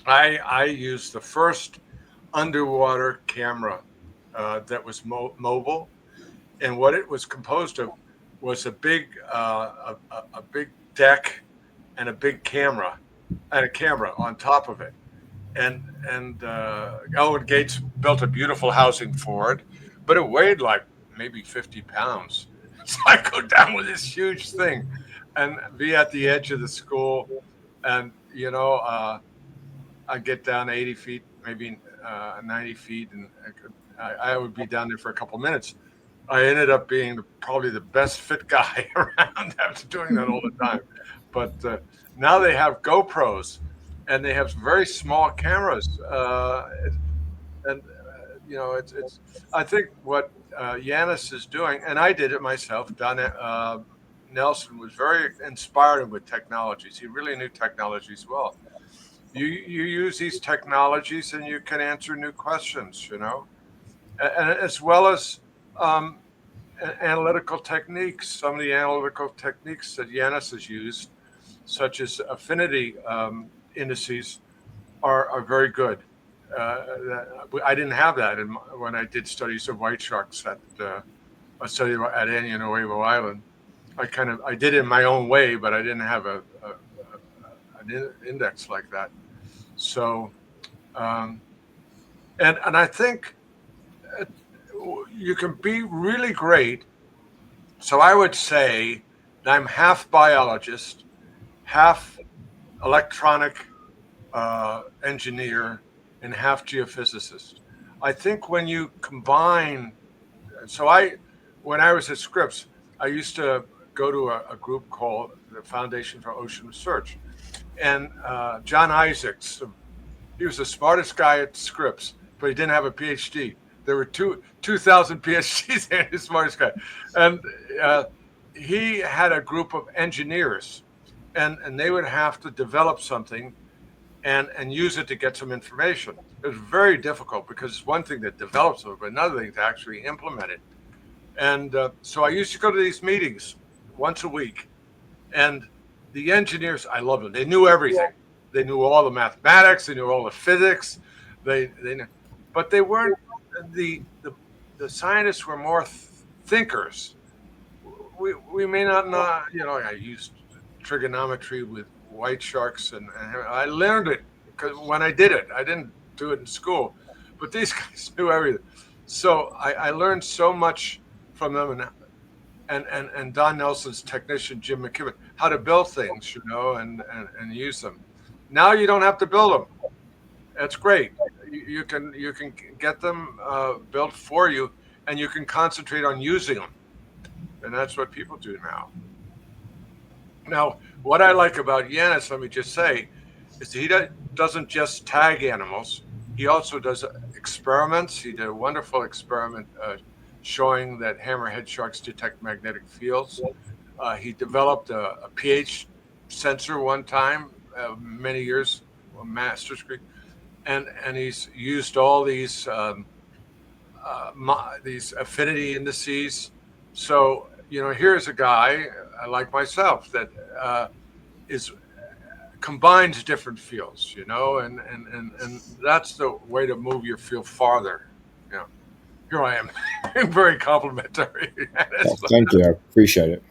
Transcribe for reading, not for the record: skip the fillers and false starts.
I used the first underwater camera that was mobile, and what it was composed of was a big deck and a big camera and a camera on top of it. And Elwood Gates built a beautiful housing for it, but it weighed like maybe 50 pounds. So I go down with this huge thing and be at the edge of the school, and I get down 80 feet, maybe 90 feet, and I would be down there for a couple minutes. I ended up being probably the best fit guy around after doing that all the time. But now they have GoPros, and they have very small cameras, and it's. I think what Yanis is doing, and I did it myself. Don Nelson was very inspired with technologies. He really knew technologies well. You use these technologies, and you can answer new questions. And as well as um, analytical techniques. Some of the analytical techniques that Yanis has used, such as affinity indices, are very good. I didn't have that when I did studies of white sharks at a study at Año Nuevo Island. I did it in my own way, but I didn't have an index like that. So, um, and I think you can be really great. So I would say that I'm half biologist, half electronic engineer, and half geophysicist. I think when you combine, so when I was at Scripps, I used to go to a group called the Foundation for Ocean Research, and John Isaacs, he was the smartest guy at Scripps, but he didn't have a PhD. There were 2,000 PhDs and the smartest guy, and he had a group of engineers, and they would have to develop something and use it to get some information. It was very difficult because it's one thing to develop something, but another thing to actually implement it. And so I used to go to these meetings once a week, and the engineers, I loved them. They knew everything. They knew all the mathematics. They knew all the physics. They knew, but they weren't the scientists were more thinkers. We may not know. I used trigonometry with white sharks, and I learned it because when I did it, I didn't do it in school, but these guys knew everything. So I learned so much from them, and Don Nelson's technician Jim McKibben, how to build things, and use them. Now you don't have to build them. That's great. You can get them built for you, and you can concentrate on using them, and that's what people do now. Now, what I like about Yanis, let me just say, is he doesn't just tag animals. He also does experiments. He did a wonderful experiment showing that hammerhead sharks detect magnetic fields. He developed a pH sensor one time, many years, a master's degree, and he's used all these affinity indices. So here's a guy like myself that is combines different fields, and that's the way to move your field farther. Here I am, being very complimentary. Well, thank you. I appreciate it.